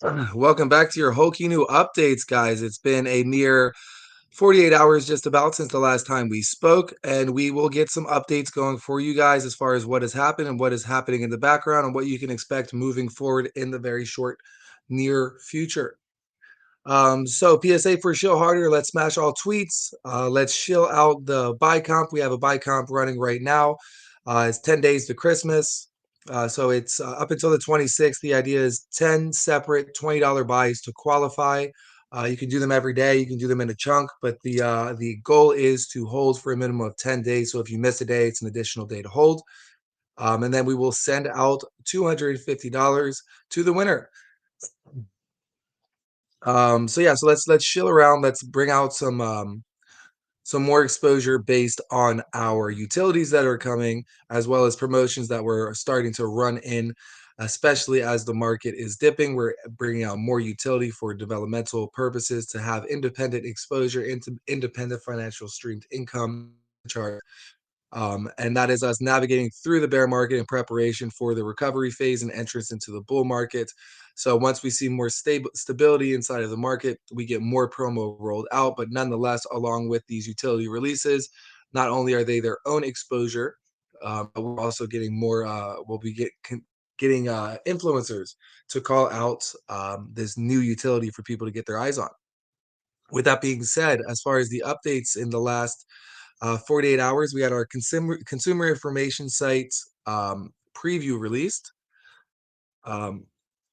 Welcome back to your New updates, guys. It's been a mere 48 hours just about since the last time we spoke, and we will get some updates going for you guys as far as what has happened and what is happening in the background and what you can expect moving forward in the very short near future. So PSA for Shill Harder, let's smash all tweets. Let's shill out the buy comp. We have a buy comp running right now. It's 10 days to Christmas. So it's up until the 26th. The idea is 10 separate $20 buys to qualify. You can do them every day. You can do them in a chunk, but the goal is to hold for a minimum of 10 days. So if you miss a day, it's an additional day to hold. And then we will send out $250 to the winner. So yeah, so let's chill around. Let's bring out some more exposure based on our utilities that are coming, as well as promotions that we're starting to run in, especially as the market is dipping. We're bringing out more utility for developmental purposes to have independent exposure into independent financial streamed income chart. And that is us navigating through the bear market in preparation for the recovery phase and entrance into the bull market. So once we see more stability inside of the market, we get more promo rolled out. But nonetheless, along with these utility releases, not only are they their own exposure, but we're also getting more. Getting influencers to call out this new utility for people to get their eyes on. With that being said, as far as the updates in the last 48 hours, we had our consumer information site preview released, um,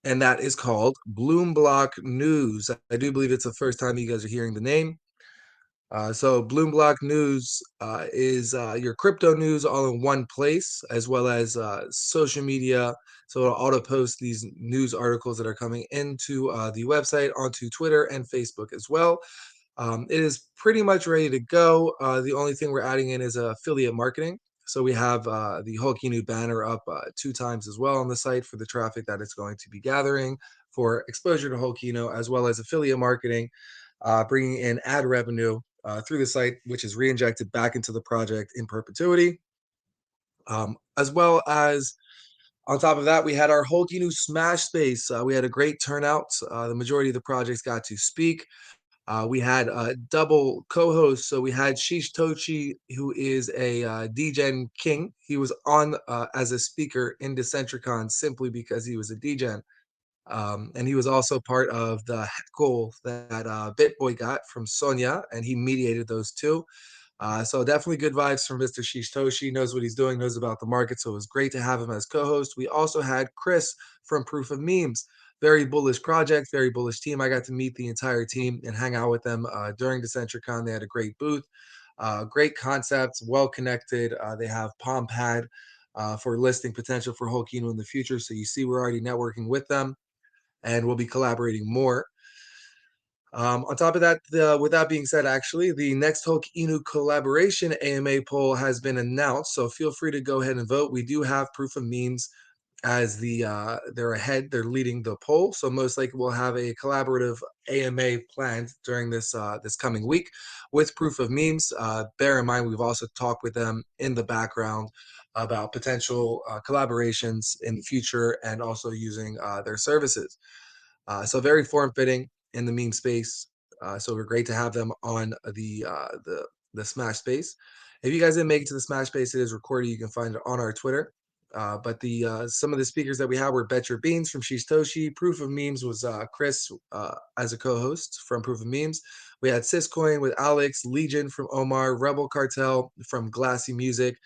and that is called Bloomblock News. I do believe it's the first time you guys are hearing the name. So Bloomblock News is your crypto news all in one place, as well as social media. So it'll auto post these news articles that are coming into the website onto Twitter and Facebook as well. It is pretty much ready to go. The only thing we're adding in is affiliate marketing. So we have the Holkinu banner up 2 times as well on the site for the traffic that it's going to be gathering for exposure to Holkino, as well as affiliate marketing, bringing in ad revenue through the site, which is reinjected back into the project in perpetuity. As well as on top of that, we had our Holkinu Smash Space. We had a great turnout. The majority of the projects got to speak. We had double co-hosts. So we had Shish Tochi, who is a DGen king. He was on as a speaker in Decentricon simply because he was a DGen. And he was also part of the heckle that BitBoy got from Sonia, and he mediated those two. So definitely good vibes from Mr. Shishtoshi. Knows what he's doing, knows about the market. So it was great to have him as co-host. We also had Chris from Proof of Memes. Very bullish project, very bullish team. I got to meet the entire team and hang out with them during Decentricon. They had a great booth, great concepts, well connected. They have Palm Pad for listing potential for Holkino in the future. So you see, we're already networking with them, and we'll be collaborating more. On top of that, with that being said, actually, the next Hulk Inu collaboration AMA poll has been announced, so feel free to go ahead and vote. We do have Proof of Memes as they're ahead, they're leading the poll, so most likely we'll have a collaborative AMA planned during this coming week with Proof of Memes. Bear in mind, we've also talked with them in the background about potential collaborations in the future and also using their services. So very form fitting in the meme space. So we're great to have them on the Smash Space. If you guys didn't make it to the Smash Space, it is recorded. You can find it on our Twitter. But the some of the speakers that we had were Bet Your Beans from Shistoshi. Proof of Memes was Chris as a co-host from Proof of Memes. We had Syscoin with Alex, Legion from Omar, Rebel Cartel from Glassy Music,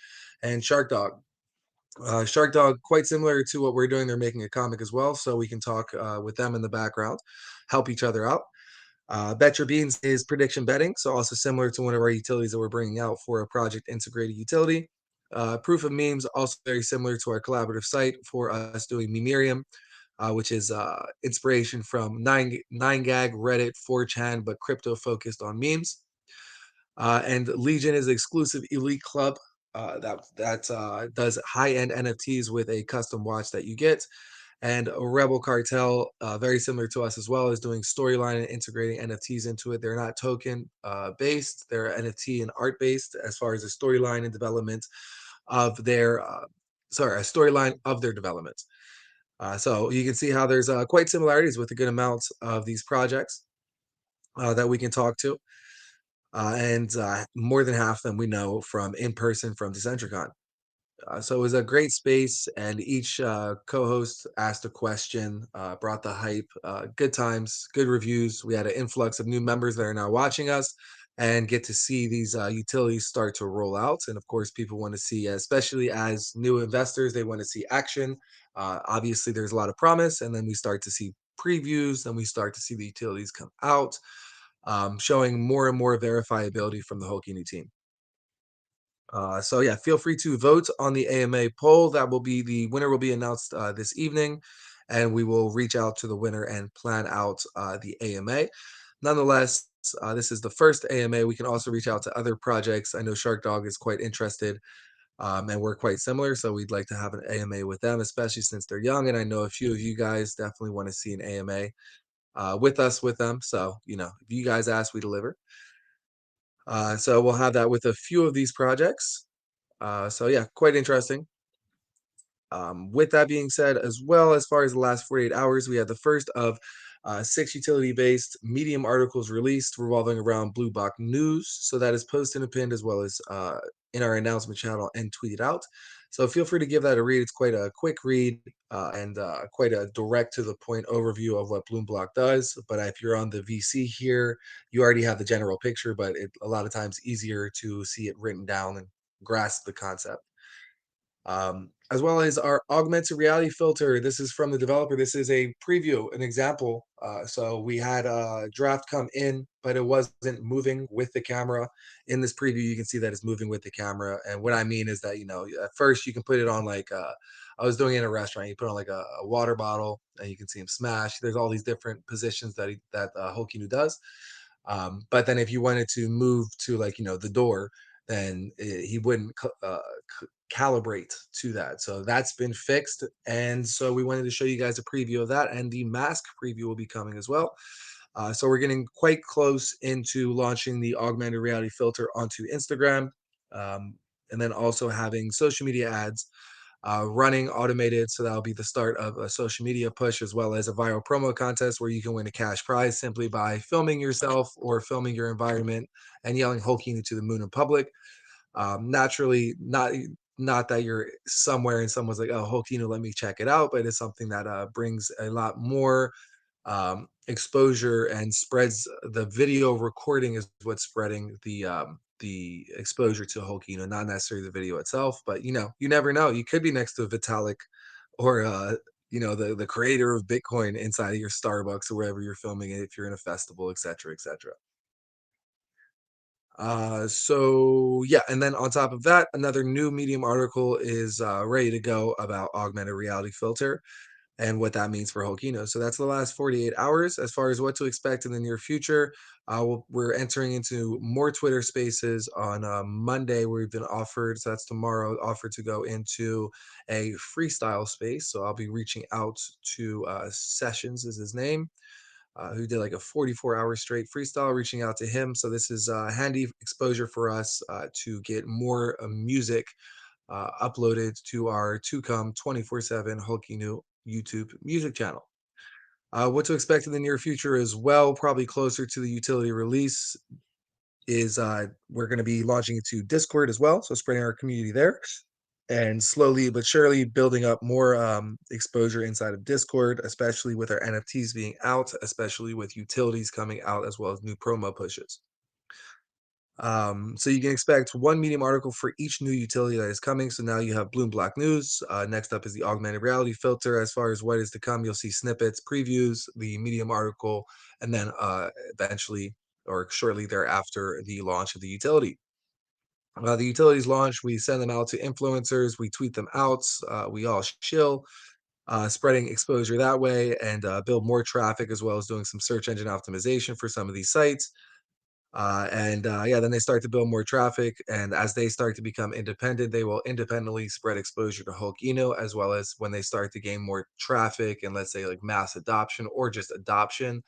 and Shark Dog. Shark Dog, quite similar to what we're doing. They're making a comic as well, so we can talk with them in the background, help each other out. Bet Your Beans is prediction betting, so also similar to one of our utilities that we're bringing out for a project integrated utility. Proof of Memes, also very similar to our collaborative site for us doing Memerium, which is inspiration from 9gag, Reddit, 4chan, but crypto focused on memes. And Legion is an exclusive elite club that does high end NFTs with a custom watch that you get. And Rebel Cartel, very similar to us as well, is doing storyline and integrating NFTs into it. They're not token based; they're NFT and art based as far as the storyline and development of their a storyline of their development. So you can see how there's quite similarities with a good amount of these projects that we can talk to, and more than half of them we know from in person from Decentricon. So it was a great space, and each co-host asked a question, brought the hype, good times, good reviews. We had an influx of new members that are now watching us and get to see these utilities start to roll out. And of course, people want to see, especially as new investors, they want to see action. Obviously, there's a lot of promise, and then we start to see previews, then we start to see the utilities come out, showing more and more verifiability from the Hokinu team. So yeah, feel free to vote on the AMA poll. That will be the winner will be announced this evening, and we will reach out to the winner and plan out the AMA. Nonetheless, this is the first AMA. We can also reach out to other projects. I know Shark Dog is quite interested, and we're quite similar, so we'd like to have an AMA with them, especially since they're young. And I know a few of you guys definitely want to see an AMA with us with them. So if you guys ask, we deliver. So we'll have that with a few of these projects. So yeah, quite interesting. With that being said, as well, as far as the last 48 hours, we had the first of six utility-based medium articles released revolving around Blue Block News. So that is posted and pinned as well as in our announcement channel and tweeted out. So feel free to give that a read. It's quite a quick read and quite a direct to the point overview of what Bloom Block does. But if you're on the VC here, you already have the general picture, but a lot of times easier to see it written down and grasp the concept, as well as our augmented reality filter. This is from the developer. This is a preview, an example. So we had a draft come in, but it wasn't moving with the camera. In this preview, you can see that it's moving with the camera. And what I mean is that, at first you can put it on like, I was doing it in a restaurant. You put on like a water bottle and you can see him smash. There's all these different positions that Hokinu does. But then if you wanted to move to like, the door, then he wouldn't calibrate to that. So that's been fixed. And so we wanted to show you guys a preview of that, and the mask preview will be coming as well. So we're getting quite close into launching the augmented reality filter onto Instagram, um, and then also having social media ads running automated. So that'll be the start of a social media push, as well as a viral promo contest where you can win a cash prize simply by filming yourself or filming your environment and yelling "Hulking" to the moon in public. Naturally, not that you're somewhere and someone's like, "Oh, Hulkino, let me check it out," but it's something that brings a lot more exposure and spreads. The video recording is what's spreading the exposure to Hulkino, not necessarily the video itself. But you never know. You could be next to Vitalik or the creator of Bitcoin inside of your Starbucks or wherever you're filming it, if you're in a festival, etc., etc. So yeah, and then on top of that, another new Medium article is ready to go about augmented reality filter and what that means for Hokino. So that's the last 48 hours. As far as what to expect in the near future, we're entering into more Twitter Spaces on Monday. We've been offered, so that's tomorrow, offered to go into a freestyle space. So I'll be reaching out to Sessions, is his name, who did like a 44-hour straight freestyle, reaching out to him. So this is handy exposure for us to get more music uploaded to our to come 24/7 Hulkinu YouTube music channel. What to expect in the near future as well, probably closer to the utility release, is we're going to be launching it to Discord as well. So spreading our community there and slowly but surely building up more exposure inside of Discord, especially with our NFTs being out, especially with utilities coming out, as well as new promo pushes. So you can expect one Medium article for each new utility that is coming. So now you have Bloom Black News. Next up is the augmented reality filter. As far as what is to come, you'll see snippets, previews, the Medium article, and then eventually or shortly thereafter, the launch of the utility. The utilities launch, we send them out to influencers, we tweet them out, we all chill, spreading exposure that way and build more traffic, as well as doing some search engine optimization for some of these sites. And yeah, then they start to build more traffic. And as they start to become independent, they will independently spread exposure to Hulk Eno, as well as when they start to gain more traffic and let's say like mass adoption or just adoption,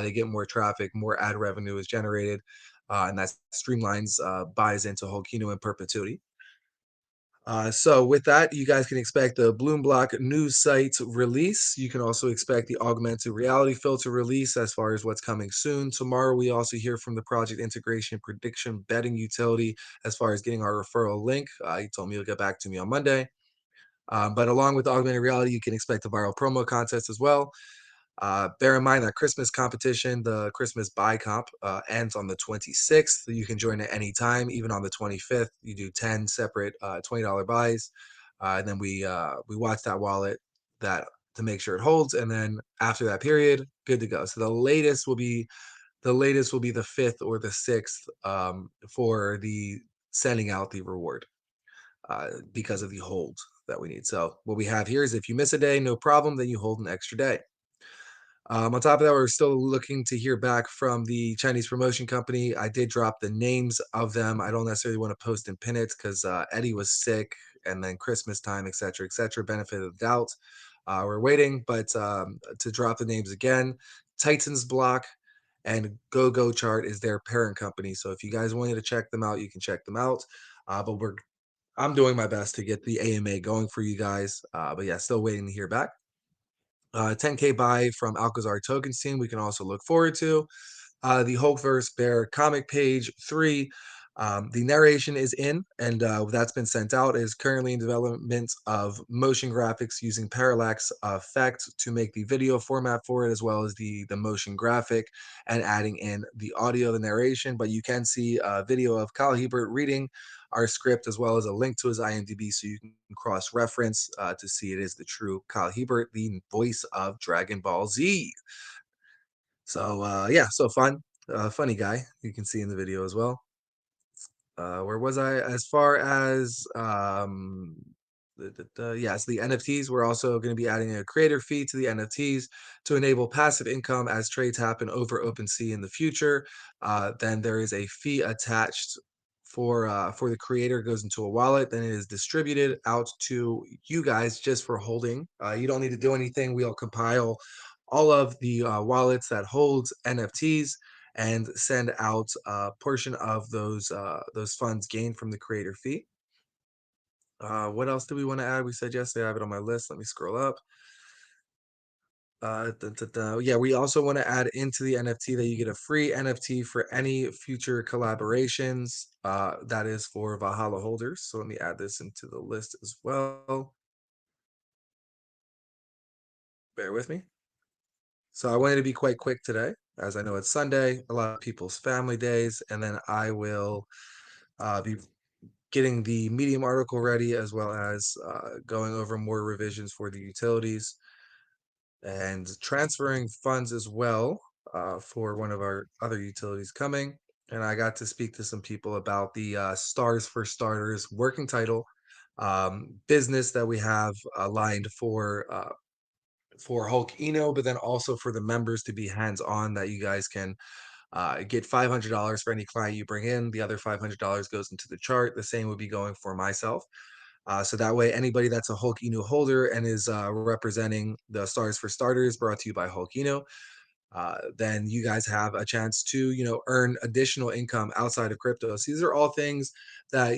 they get more traffic, more ad revenue is generated. And that streamlines buys into Hulk Eno in perpetuity. So with that, you guys can expect the Bloom Block news site release. You can also expect the augmented reality filter release as far as what's coming soon. Tomorrow, we also hear from the project integration prediction betting utility as far as getting our referral link. He told me he'll get back to me on Monday. But along with augmented reality, you can expect a viral promo contest as well. Bear in mind that Christmas competition, the Christmas buy comp, ends on the 26th. You can join at any time, even on the 25th. You do 10 separate $20 buys, and then we watch that wallet that to make sure it holds, and then after that period, good to go. So the latest will be the 5th or the 6th for the sending out the reward because of the hold that we need. So what we have here is if you miss a day, no problem. Then you hold an extra day. On top of that, we're still looking to hear back from the Chinese promotion company. I did drop the names of them. I don't necessarily want to post and pin it because Eddie was sick, and then Christmas time, et cetera, et cetera. Benefit of the doubt. We're waiting, but to drop the names again, Titans Block and Go Go Chart is their parent company. So if you guys wanted to check them out, you can check them out. But I'm doing my best to get the AMA going for you guys. But yeah, still waiting to hear back. 10K buy from Alcazar Tokens team we can also look forward to. The Hulkverse Bear comic page 3. The narration is in, and that's been sent out. It is currently in development of motion graphics using parallax effect to make the video format for it, as well as the motion graphic, and adding in the audio, the narration. But you can see a video of Kyle Hebert reading our script, as well as a link to his IMDb, so you can cross-reference to see it is the true Kyle Hebert, the voice of Dragon Ball Z. So yeah, so funny guy. You can see in the video as well. Where was I? As far as yes, the NFTs. We're also going to be adding a creator fee to the NFTs to enable passive income as trades happen over OpenSea in the future. Then there is a fee attached for the creator. It goes into a wallet, then it is distributed out to you guys just for holding. You don't need to do anything. We'll compile all of the wallets that holds NFTs and send out a portion of those funds gained from the creator fee. What else do we want to add? We said yesterday. I have it on my list. Let me scroll up. Yeah, we also want to add into the NFT that you get a free NFT for any future collaborations. That is for Valhalla holders. So let me add this into the list as well. Bear with me. So I wanted to be quite quick today, as I know it's Sunday, a lot of people's family days, and then I will be getting the Medium article ready, as well as going over more revisions for the utilities and transferring funds as well for one of our other utilities coming. And I got to speak to some people about the Stars for Starters working title business that we have aligned for Hulk Eno, but then also for the members to be hands on, that you guys can get $500 for any client you bring in. The other $500 goes into the chart. The same would be going for myself. So that way, anybody that's a Hulk Eno holder and is representing the Stars for Starters, brought to you by Hulk Eno, then you guys have a chance to earn additional income outside of crypto. So these are all things that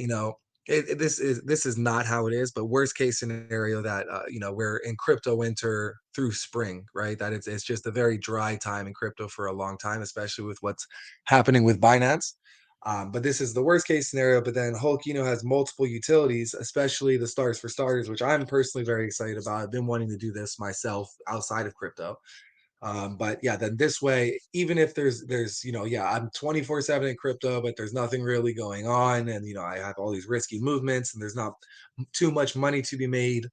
this is not how it is, but worst case scenario that we're in crypto winter through spring, right? That it's just a very dry time in crypto for a long time, especially with what's happening with Binance. But this is the worst case scenario. But then Hulk has multiple utilities, especially the Stars for Starters, which I'm personally very excited about. I've been wanting to do this myself outside of crypto. But yeah, then this way, even if there's yeah, I'm 24/7 in crypto, but there's nothing really going on, and I have all these risky movements, and there's not too much money to be made,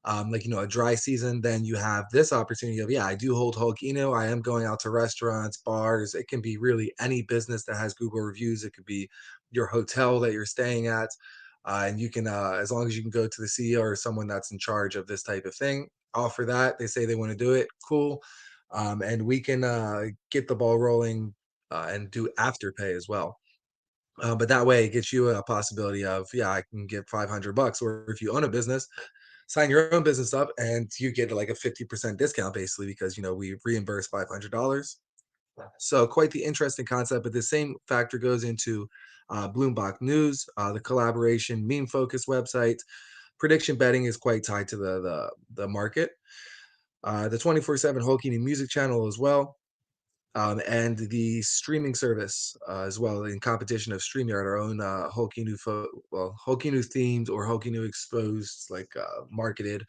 like a dry season, then you have this opportunity of, yeah, I do hold Hulk I am going out to restaurants, bars. It can be really any business that has Google reviews. It could be your hotel that you're staying at, and you can as long as you can go to the CEO or someone that's in charge of this type of thing, offer that. They say they want to do it, cool. And we can get the ball rolling and do afterpay as well. But that way it gets you a possibility of, yeah, I can get $500. Or if you own a business, sign your own business up and you get like a 50% discount, basically, because we reimburse $500. So quite the interesting concept, but the same factor goes into Bloomberg News, the collaboration meme focused website. Prediction betting is quite tied to the market. The 24/7 Holkini music channel as well, and the streaming service as well in competition of StreamYard, our own Hokinu themed or Hokinu exposed, like marketed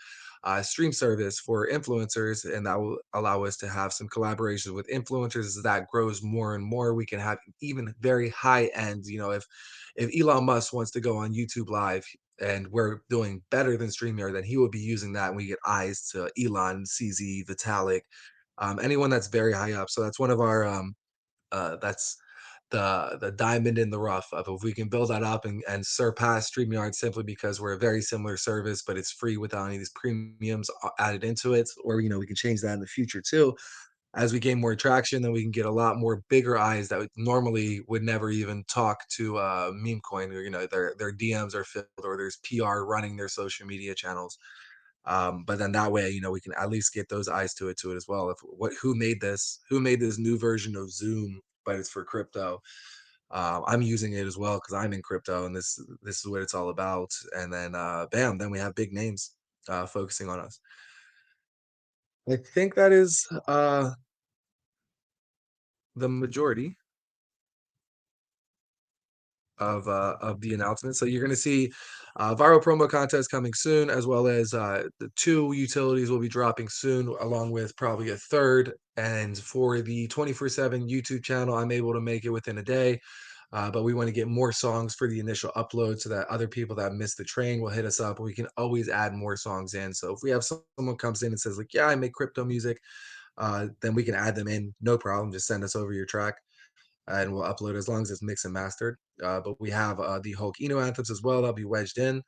stream service for influencers, and that will allow us to have some collaborations with influencers. As that grows more and more, we can have even very high end. If Elon Musk wants to go on YouTube Live and we're doing better than StreamYard, then he will be using that, and we get eyes to Elon, CZ, Vitalik, anyone that's very high up. So that's one of our that's the diamond in the rough of if we can build that up and surpass StreamYard simply because we're a very similar service, but it's free without any of these premiums added into it. Or we can change that in the future too. As we gain more traction, then we can get a lot more bigger eyes that normally would never even talk to meme coin, or their DMs are filled, or there's PR running their social media channels. But then that way, we can at least get those eyes to it as well. If what who made this new version of Zoom, but it's for crypto. I'm using it as well because I'm in crypto, and this is what it's all about. And then bam, then we have big names focusing on us. I think that is the majority of the announcement. So you're going to see viral promo contest coming soon, as well as the two utilities will be dropping soon, along with probably a third. And for the 24/7 YouTube channel, I'm able to make it within a day. But we want to get more songs for the initial upload so that other people that missed the train will hit us up. We can always add more songs in. So if we have someone comes in and says like, "Yeah, I make crypto music," then we can add them in, no problem. Just send us over your track and we'll upload as long as it's mixed and mastered. But we have the Hulk Eno anthems as well that'll be wedged in.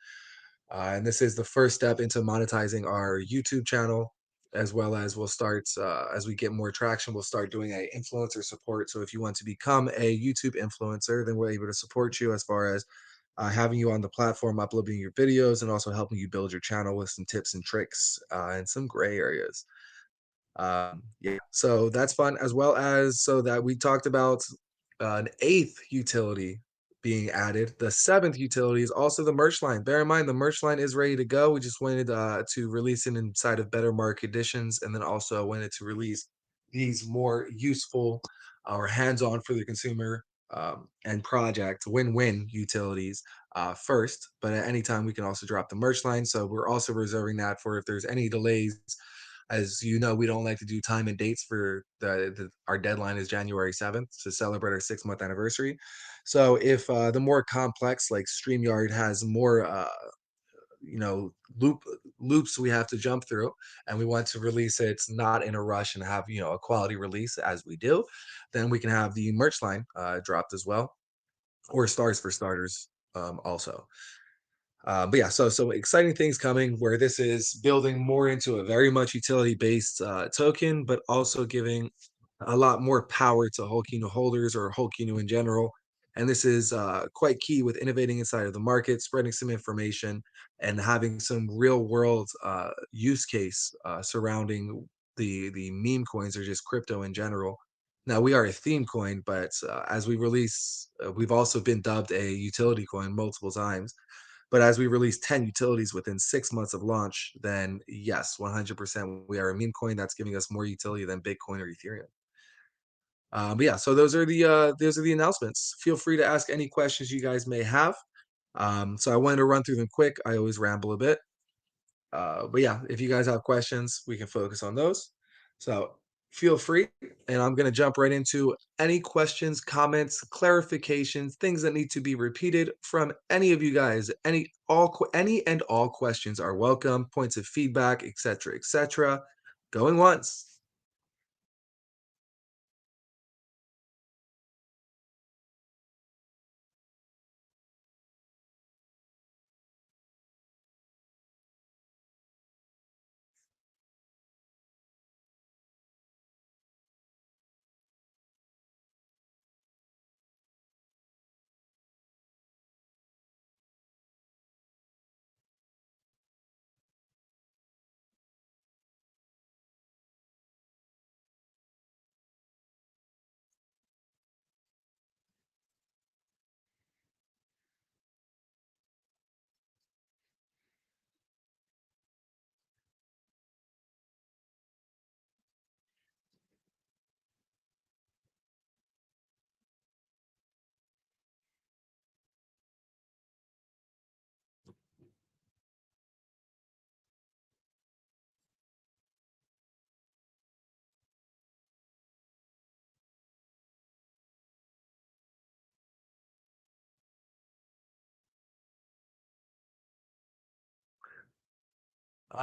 And this is the first step into monetizing our YouTube channel, as well as we'll start, as we get more traction, we'll start doing a influencer support. So if you want to become a YouTube influencer, then we're able to support you as far as having you on the platform, uploading your videos, and also helping you build your channel with some tips and tricks and some gray areas. Yeah, so that's fun, as well as so that we talked about an eighth utility being added. The seventh utility is also the merch line. Bear in mind, the merch line is ready to go. We just wanted to release it inside of better market conditions, and then also wanted to release these more useful or hands-on for the consumer and project win-win utilities first. But at any time, we can also drop the merch line. So we're also reserving that for if there's any delays. As you know, we don't like to do time and dates for our deadline is January 7th to celebrate our 6 month anniversary. So if the more complex, like StreamYard, has more you know loop loops we have to jump through, and we want to release it not in a rush and have a quality release as we do, then we can have the merch line dropped as well, or stars for starters also. But yeah, so exciting things coming where this is building more into a very much utility based token, but also giving a lot more power to Holkino holders or Holkino in general. And this is quite key with innovating inside of the market, spreading some information, and having some real world use case surrounding the meme coins or just crypto in general. Now we are a theme coin, but as we release, we've also been dubbed a utility coin multiple times. But as we release 10 utilities within 6 months of launch, then yes, 100% we are a meme coin that's giving us more utility than Bitcoin or Ethereum. But yeah, so those are the announcements. Feel free to ask any questions you guys may have. So I wanted to run through them quick. I always ramble a bit. But yeah, if you guys have questions, we can focus on those. So feel free. And I'm going to jump right into any questions, comments, clarifications, things that need to be repeated from any of you guys. Any and all questions are welcome. Points of feedback, etc., etc. Going once.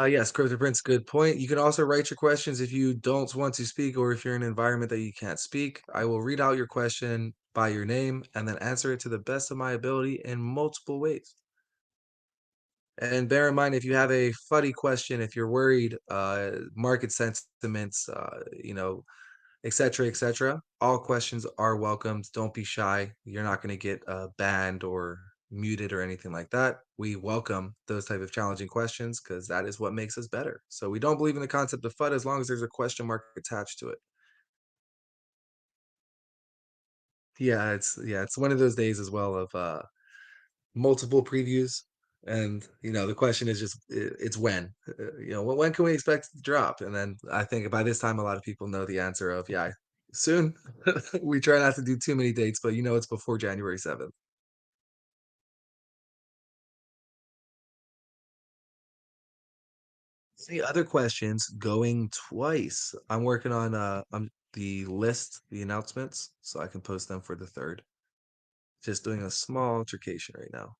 Yes, CryptoPrince, good point. You can also write your questions if you don't want to speak or if you're in an environment that you can't speak. I will read out your question by your name and then answer it to the best of my ability in multiple ways. And bear in mind, if you have a funny question, if you're worried, market sentiments, et cetera, all questions are welcomed. Don't be shy. You're not going to get banned or muted or anything like that. We welcome those type of challenging questions because that is what makes us better. So we don't believe in the concept of FUD as long as there's a question mark attached to it. Yeah, it's one of those days as well of multiple previews. And the question is just it's when when can we expect it to drop? And then I think by this time a lot of people know the answer of yeah, soon. We try not to do too many dates, but it's before January 7th. Any other questions going twice? I'm working on the announcements, so I can post them for the third. Just doing a small altercation right now.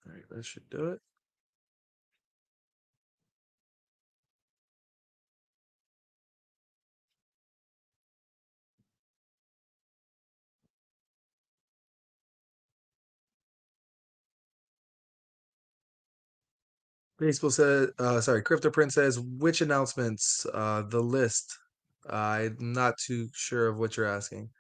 All right, that should do it. Baseball said, sorry, CryptoPrince says, which announcements? The list. I'm not too sure of what you're asking.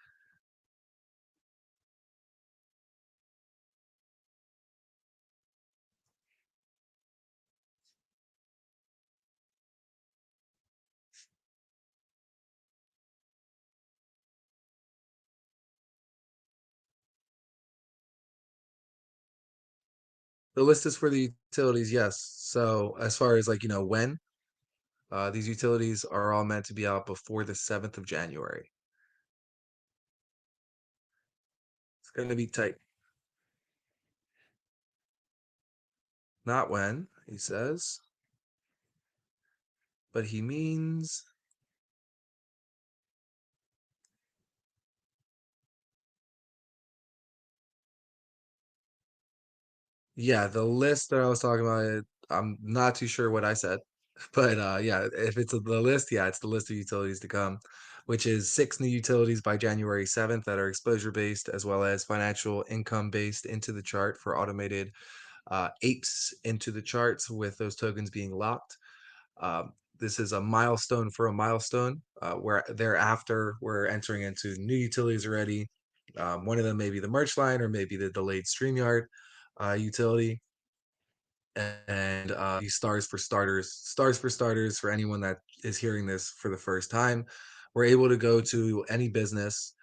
The list is for the utilities, yes. So as far as like, when, these utilities are all meant to be out before the 7th of January. It's going to be tight. Not when, he says, but he means yeah, the list that I was talking about, I'm not too sure what I said, but yeah, if it's the list, yeah, it's the list of utilities to come, which is 6 new utilities by January 7th that are exposure based as well as financial income based into the chart for automated apes into the charts with those tokens being locked. This is a milestone for a milestone where thereafter we're entering into new utilities already. One of them may be the merch line or maybe the delayed StreamYard utility and these stars for starters for anyone that is hearing this for the first time, we're able to go to any business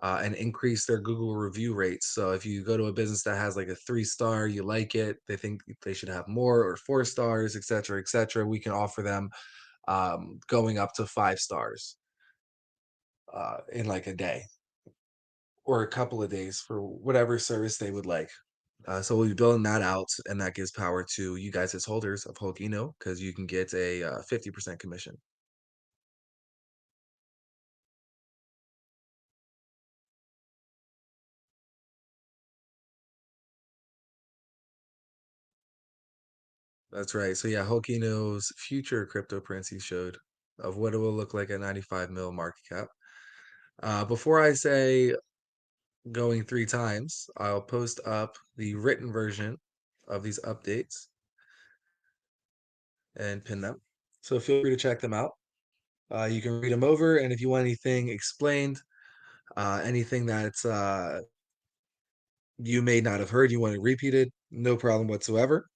and increase their Google review rates. So if you go to a business that has like a 3-star, you like it, they think they should have more or 4 stars, et cetera, we can offer them going up to 5 stars in like a day or a couple of days for whatever service they would like. So we'll be building that out, and that gives power to you guys as holders of Hulkino because you can get a 50% commission. That's right. So yeah, Hulkino's future cryptocurrency showed of what it will look like at 95 mil market cap. Before I say going 3 times, I'll post up the written version of these updates and pin them. So feel free to check them out. You can read them over, and if you want anything explained, anything that's you may not have heard, you want it repeated, no problem whatsoever.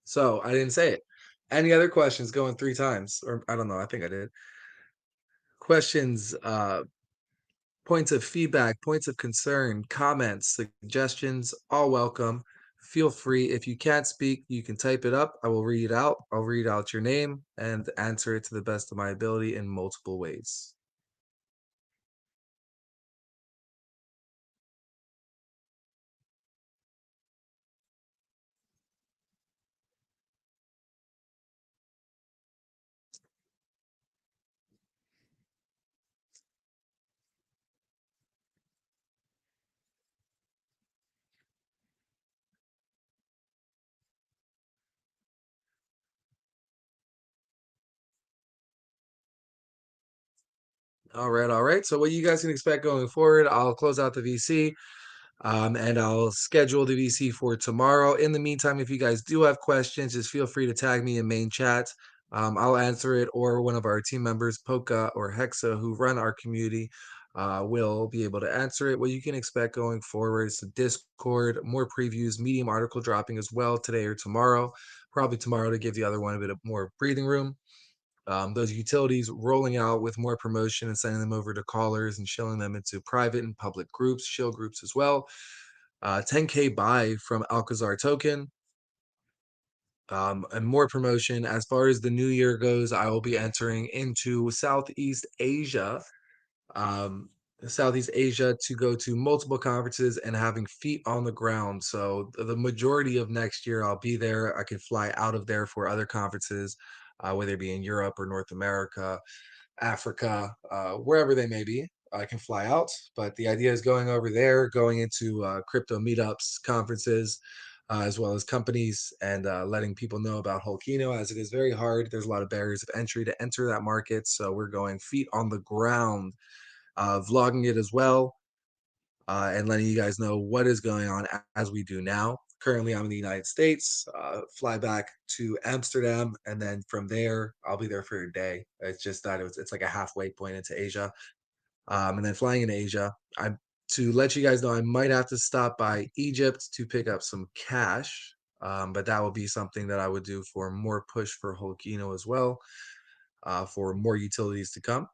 So I didn't say it. Any other questions going 3 times? Or I don't know, I think I did. Questions, points of feedback, points of concern, comments, suggestions, all welcome. Feel free. If you can't speak, you can type it up. I will read it out. I'll read out your name and answer it to the best of my ability in multiple ways. All right, all right. So what you guys can expect going forward, I'll close out the VC. And I'll schedule the VC for tomorrow. In the meantime, if you guys do have questions, just feel free to tag me in main chat. I'll answer it, or one of our team members, Poka or Hexa, who run our community, will be able to answer it. What you can expect going forward is the Discord, more previews, Medium article dropping as well today or tomorrow. Probably tomorrow to give the other one a bit of more breathing room. Those utilities rolling out with more promotion and sending them over to callers and shilling them into private and public groups, shill groups as well. 10K buy from Alcazar token, and more promotion. As far as the new year goes, I will be entering into um, Southeast Asia to go to multiple conferences and having feet on the ground. So the majority of next year, I'll be there. I can fly out of there for other conferences, whether it be in Europe or North America, Africa, wherever they may be. I can fly out, but the idea is going over there, going into crypto meetups, conferences, as well as companies, and letting people know about Holkino, as it is very hard. There's a lot of barriers of entry to enter that market. So we're going feet on the ground, vlogging it as well, and letting you guys know what is going on as we do now. Currently, I'm in the United States. Fly back to Amsterdam, and then from there, I'll be there for a day. It's just that it's like a halfway point into Asia, and then flying into Asia. I To let you guys know, I might have to stop by Egypt to pick up some cash, but that will be something that I would do for more push for Holkino as well, for more utilities to come.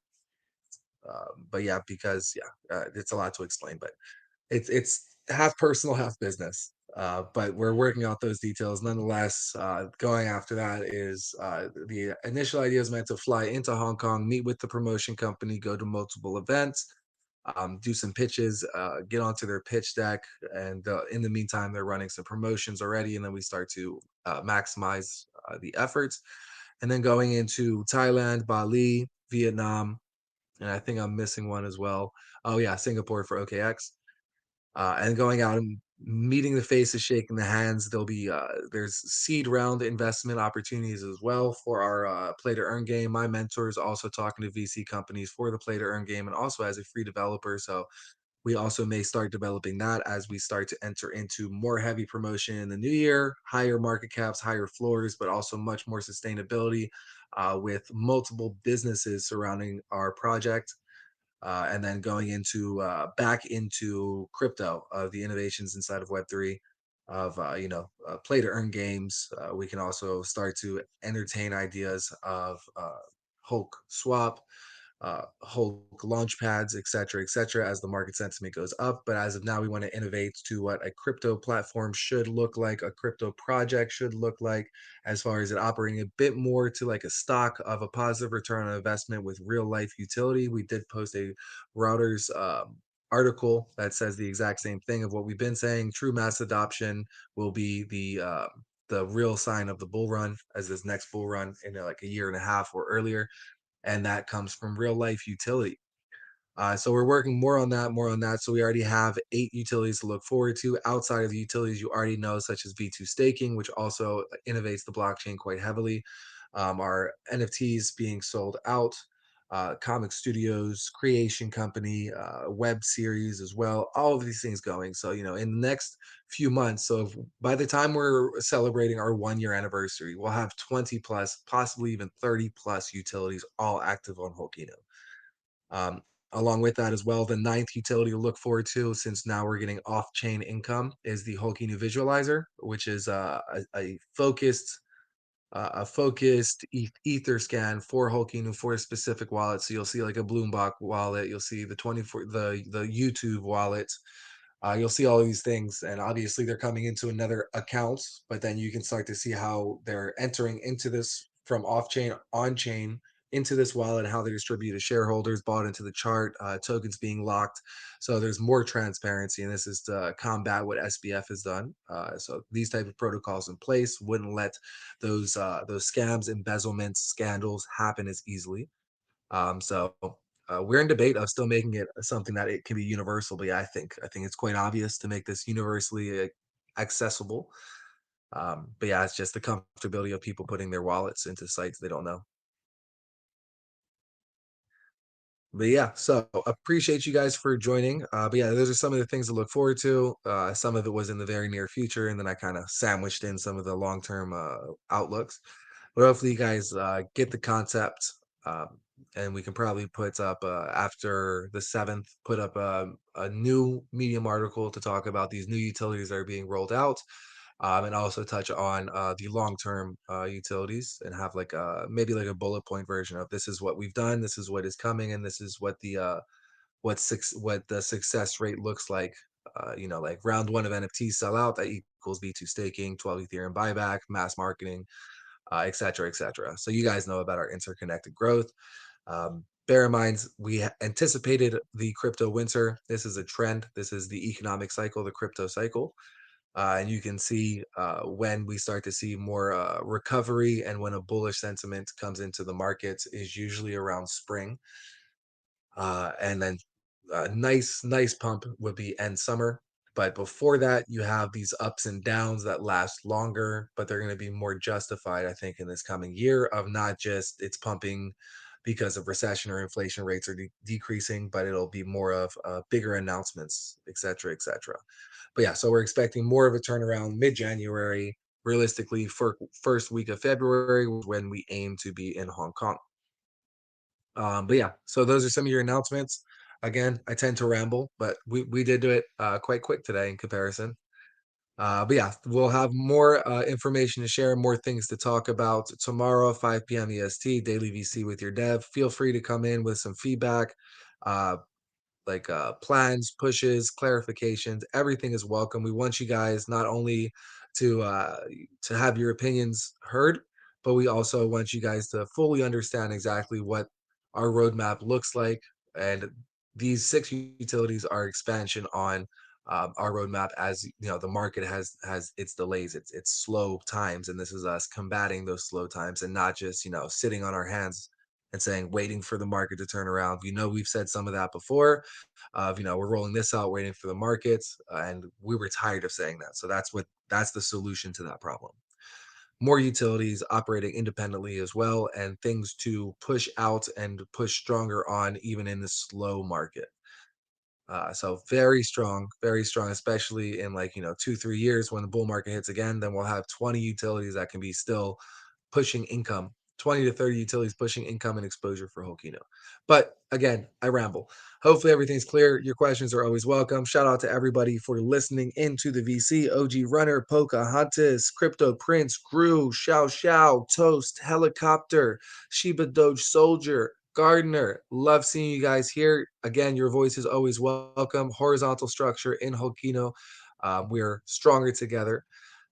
But yeah, because yeah, it's a lot to explain, but it's half personal, half business. But we're working out those details. Nonetheless, going after that is the initial idea is meant to fly into Hong Kong, meet with the promotion company, go to multiple events, do some pitches, get onto their pitch deck, and in the meantime, they're running some promotions already, and then we start to maximize the efforts. And then going into Thailand, Bali, Vietnam, and I think I'm missing one as well. Oh yeah, Singapore for OKX, and going out and meeting the faces, shaking the hands. There's seed round investment opportunities as well for our play to earn game. My mentor is also talking to VC companies for the play to earn game, and also as a free developer. So we also may start developing that as we start to enter into more heavy promotion in the new year, higher market caps, higher floors, but also much more sustainability, with multiple businesses surrounding our project, and then going into back into crypto, the innovations inside of Web3, of play to earn games. We can also start to entertain ideas of Hulk swap, Hulk launch pads, et cetera, as the market sentiment goes up. But as of now, we want to innovate to what a crypto platform should look like, a crypto project should look like, as far as it operating a bit more to like a stock of a positive return on investment with real life utility. We did post a routers article that says the exact same thing of what we've been saying. True mass adoption will be the real sign of the bull run, as this next bull run in like a year and a half or earlier, and that comes from real life utility. So we're working more on that, more on that. So we already have 8 utilities to look forward to outside of the utilities you already know, such as V2 staking, which also innovates the blockchain quite heavily. Our NFTs being sold out, comic studios, creation company, web series as well. All of these things going. So in the next few months. So by the time we're celebrating our 1 year anniversary, we'll have 20 plus, possibly even 30 plus utilities all active on Holkino. Um, Along with that as well, the ninth utility to look forward to, since now we're getting off-chain income, is the Holkino Visualizer, which is a focused a focused ether scan for hulking and for a specific wallet. So you'll see like a Bloomberg wallet, you'll see the 24 the YouTube wallet, you'll see all these things, and obviously they're coming into another account, but then you can start to see how they're entering into this from off chain on chain into this wallet, how they distribute to shareholders, bought into the chart, tokens being locked. So there's more transparency, and this is to combat what SBF has done. So these type of protocols in place wouldn't let those scams, embezzlements, scandals happen as easily. So we're in debate of still making it something that it can be universal. But yeah, I think it's quite obvious to make this universally accessible. But yeah, it's just the comfortability of people putting their wallets into sites they don't know. But yeah, so appreciate you guys for joining. But yeah, those are some of the things to look forward to. Some of it was in the very near future, and then I kind of sandwiched in some of the long term outlooks. But hopefully, you guys get the concept, um, and we can probably put up after the 7th, put up a new Medium article to talk about these new utilities that are being rolled out, and also touch on the long-term utilities and have like maybe like a bullet point version of this is what we've done, this is what is coming, and this is what what the success rate looks like. Like round one of NFTs sell out, that equals V2 staking, 12 Ethereum buyback, mass marketing, et cetera, et cetera. So you guys know about our interconnected growth. Bear in mind, we anticipated the crypto winter. This is a trend. This is the economic cycle, the crypto cycle. And you can see when we start to see more recovery and when a bullish sentiment comes into the markets is usually around spring. And then a nice pump would be end summer. But before that, you have these ups and downs that last longer, but they're going to be more justified, I think, in this coming year of not just it's pumping because of recession or inflation rates are decreasing, but it'll be more of bigger announcements, et cetera, et cetera. But yeah, so we're expecting more of a turnaround mid-January, realistically for first week of February when we aim to be in Hong Kong. But yeah, so those are some of your announcements. Again, I tend to ramble, but we did do it quite quick today in comparison. But yeah, we'll have more information to share, more things to talk about tomorrow, 5 p.m. EST, Daily VC with your dev. Feel free to come in with some feedback. Uh, like plans, pushes, clarifications, everything is welcome. We want you guys not only to have your opinions heard, but we also want you guys to fully understand exactly what our roadmap looks like. And these six utilities are expansion on our roadmap. As you know, the market has its delays, its slow times, and this is us combating those slow times and not just sitting on our hands and saying waiting for the market to turn around. We've said some of that before, of we're rolling this out waiting for the markets, and we were tired of saying that. So that's the solution to that problem. More utilities operating independently as well, and things to push out and push stronger on even in the slow market. So very strong, especially in like 2 3 years when the bull market hits again. Then we'll have 20 utilities that can be still pushing income, 20 to 30 utilities pushing income and exposure for Hokino. But again, I ramble. Hopefully everything's clear. Your questions are always welcome. Shout out to everybody for listening into the VC. OG Runner, Pocahontas, Crypto Prince, Gru, Xiao Xiao, Toast, Helicopter, Shiba Doge Soldier, Gardner. Love seeing you guys here. Again, your voice is always welcome. Horizontal structure in Hokino. We're stronger together.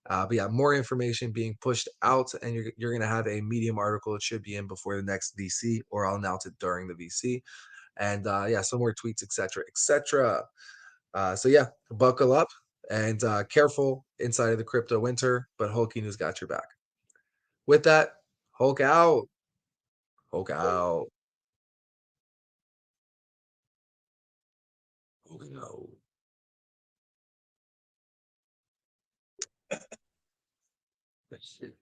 But yeah, more information being pushed out, and you're going to have a Medium article. It should be in before the next VC, or I'll announce it during the VC. And yeah, some more tweets, etc., etc. So yeah, buckle up and careful inside of the crypto winter, but Hulky News got your back. With that, Hulk out, Hulk out, Hulk out. Shit.